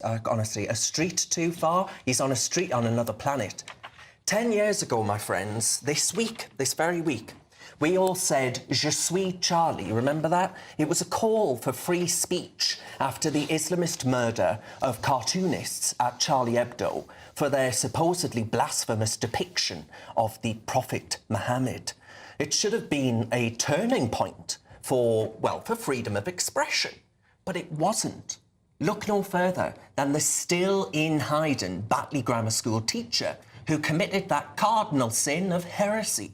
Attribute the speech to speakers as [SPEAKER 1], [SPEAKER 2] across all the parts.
[SPEAKER 1] Honestly, a street too far, he's on a street on another planet. 10 years ago, my friends, this very week, we all said, "Je suis Charlie." Remember that? It was a call for free speech after the Islamist murder of cartoonists at Charlie Hebdo for their supposedly blasphemous depiction of the Prophet Muhammad. It should have been a turning point for freedom of expression, but it wasn't. Look no further than the still in hiding Batley Grammar School teacher who committed that cardinal sin of heresy.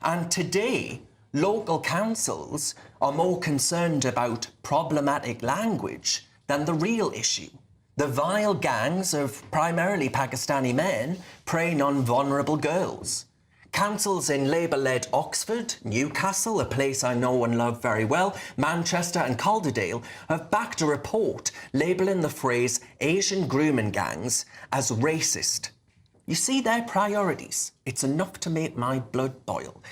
[SPEAKER 1] And today, local councils are more concerned about problematic language than the real issue. The vile gangs of primarily Pakistani men preying on vulnerable girls. Councils in Labour-led Oxford, Newcastle, a place I know and love very well, Manchester and Calderdale have backed a report labelling the phrase Asian grooming gangs as racist. You see their priorities. It's enough to make my blood boil.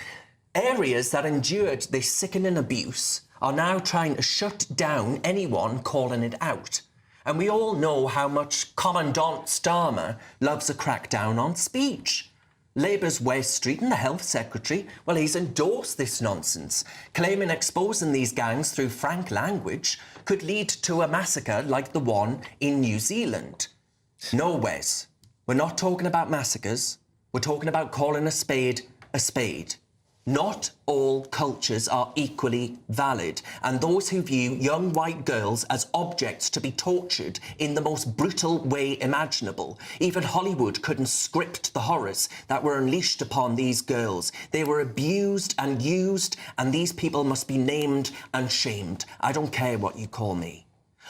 [SPEAKER 1] Areas that endured this sickening abuse are now trying to shut down anyone calling it out. And we all know how much Commandant Starmer loves a crackdown on speech. Labour's Wes Streeting, the Health Secretary, well, he's endorsed this nonsense, claiming exposing these gangs through frank language could lead to a massacre like the one in New Zealand. No, Wes, we're not talking about massacres. We're talking about calling a spade a spade. Not all cultures are equally valid, and those who view young white girls as objects to be tortured in the most brutal way imaginable. Even Hollywood couldn't script the horrors that were unleashed upon these girls. They were abused and used, and these people must be named and shamed. I don't care what you call me.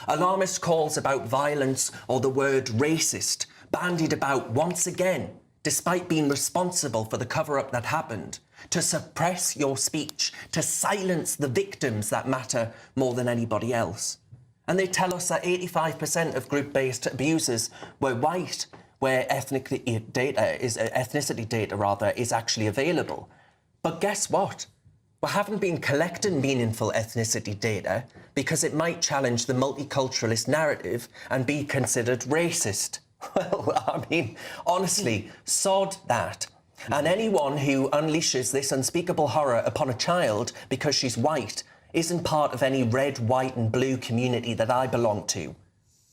[SPEAKER 1] Alarmist calls about violence or the word racist bandied about once again, despite being responsible for the cover-up that happened. To suppress your speech, to silence the victims that matter more than anybody else. And they tell us that 85% of group-based abusers were white, where ethnicity data is actually available. But guess what? We haven't been collecting meaningful ethnicity data because it might challenge the multiculturalist narrative and be considered racist. Well, I mean, honestly, sod that. And anyone who unleashes this unspeakable horror upon a child because she's white isn't part of any red, white and blue community that I belong to.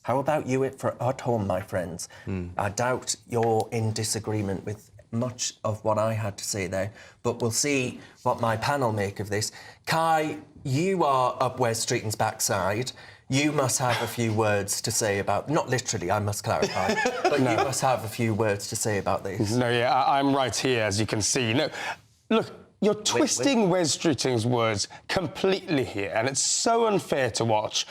[SPEAKER 1] How about you at home, my friends? I doubt you're in disagreement with much of what I had to say there, but we'll see what my panel make of this. Kai, you are up Wes Streeting's backside. You must have a few words to say about... Not literally, I must clarify, but no. You must have a few words to say about this.
[SPEAKER 2] No, yeah, I'm right here, as you can see. No, look, you're twisting Wes Streeting's words completely here, and it's so unfair to watch.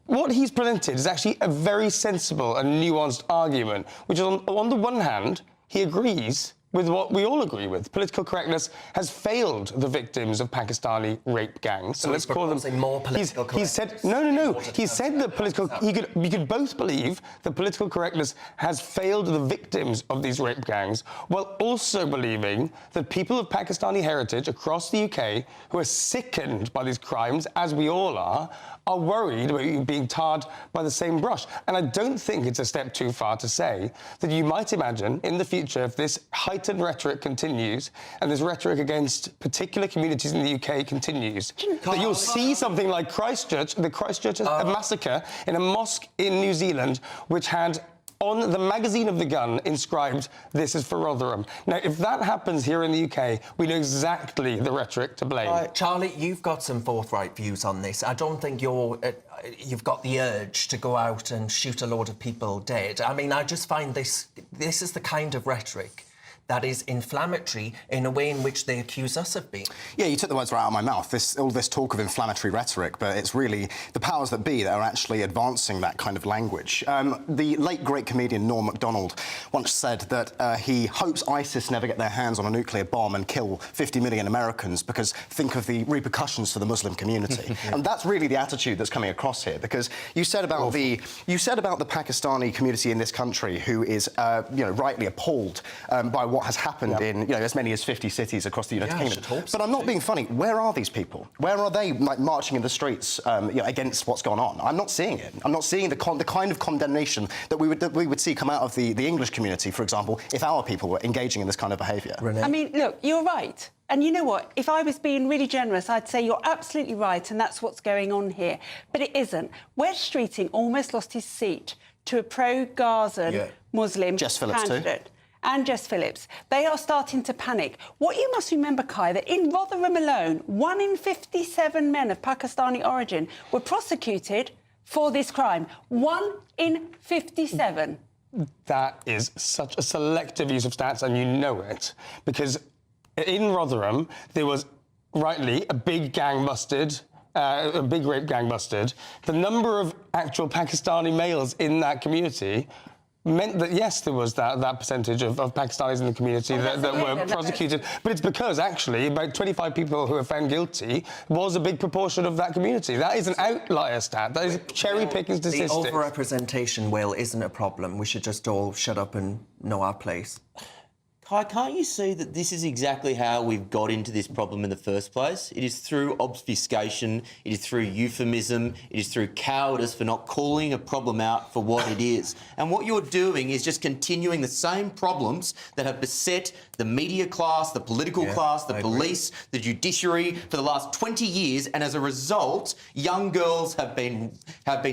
[SPEAKER 2] What he's presented is actually a very sensible and nuanced argument, which is, on the one hand, he agrees with what we all agree with. Political correctness has failed the victims of Pakistani rape gangs.
[SPEAKER 1] So let's call them more political correctness.
[SPEAKER 2] He said, no. He said that you could both believe that political correctness has failed the victims of these rape gangs, while also believing that people of Pakistani heritage across the UK who are sickened by these crimes, as we all are worried about you being tarred by the same brush. And I don't think it's a step too far to say that you might imagine in the future, if this heightened rhetoric continues and this rhetoric against particular communities in the UK continues, that you'll see something like Christchurch, the Christchurch massacre in a mosque in New Zealand, which had on the magazine of the gun inscribed, "This is for Rotherham." Now, if that happens here in the UK, we know exactly the rhetoric to blame.
[SPEAKER 1] Charlie, you've got some forthright views on this. I don't think you've got the urge to go out and shoot a load of people dead. I mean, I just find this is the kind of rhetoric that is inflammatory in a way in which they accuse us of being.
[SPEAKER 3] Yeah, you took the words right out of my mouth. All this talk of inflammatory rhetoric, but it's really the powers that be that are actually advancing that kind of language. The late great comedian Norm Macdonald once said that he hopes ISIS never get their hands on a nuclear bomb and kill 50 million Americans, because think of the repercussions for the Muslim community. And that's really the attitude that's coming across here, because you said about the Pakistani community in this country who is, rightly appalled by what has happened in as many as 50 cities across the United Kingdom.
[SPEAKER 1] I should hope so
[SPEAKER 3] but I'm not being funny. Where are these people? Where are they marching in the streets against what's gone on? I'm not seeing it. I'm not seeing the kind of condemnation that we would see come out of the English community, for example, if our people were engaging in this kind of behaviour.
[SPEAKER 4] I mean, look, you're right. And you know what? If I was being really generous, I'd say you're absolutely right, and that's what's going on here. But it isn't. Wes Streeting almost lost his seat to a pro-Gazan Muslim candidate. And Jess Phillips. They are starting to panic. What you must remember, Kai, that in Rotherham alone, 1 in 57 men of Pakistani origin were prosecuted for this crime. 1 in 57.
[SPEAKER 2] That is such a selective use of stats, and you know it, because in Rotherham there was, rightly, a big gang busted, a big rape gang busted. The number of actual Pakistani males in that community meant that, yes, there was that percentage of Pakistanis in the community that were prosecuted. But it's because, actually, about 25 people who were found guilty was a big proportion of that community. That is an outlier stat. That is cherry-picking statistics.
[SPEAKER 1] The overrepresentation, Will, isn't a problem. We should just all shut up and know our place.
[SPEAKER 5] Kai, can't you see that this is exactly how we've got into this problem in the first place? It is through obfuscation, it is through euphemism, it is through cowardice for not calling a problem out for what it is. And what you're doing is just continuing the same problems that have beset the media class, the political class, the police, the judiciary for the last 20 years, and as a result, young girls have been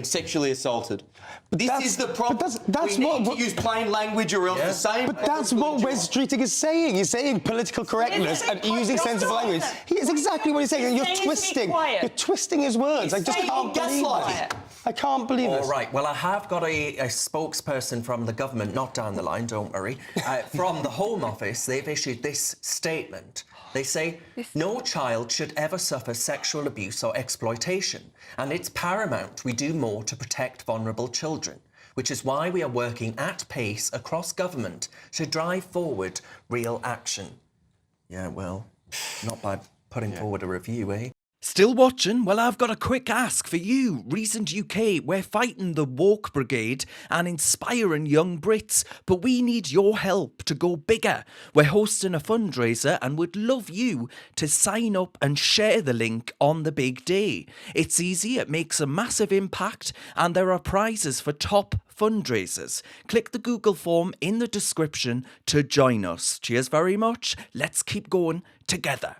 [SPEAKER 5] sexually assaulted. This is the problem. We need to use plain language or else the same...
[SPEAKER 2] But that's what Wes Streeting is saying. He's saying political correctness and using sensible language. It's exactly what he's saying. And you're twisting his words. I just can't believe it. I can't believe it.
[SPEAKER 1] All right. Well, I have got a spokesperson from the government, not down the line, don't worry, from the Home Office. They've issued this statement. They say, no child should ever suffer sexual abuse or exploitation, and it's paramount we do more to protect vulnerable children, which is why we are working at pace across government to drive forward real action. Yeah, well, not by putting forward a review, eh?
[SPEAKER 6] Still watching? Well, I've got a quick ask for you. Recent UK, we're fighting the woke brigade and inspiring young Brits, but we need your help to go bigger. We're hosting a fundraiser and would love you to sign up and share the link on the big day. It's easy, it makes a massive impact, and there are prizes for top fundraisers. Click the Google form in the description to join us. Cheers very much. Let's keep going together.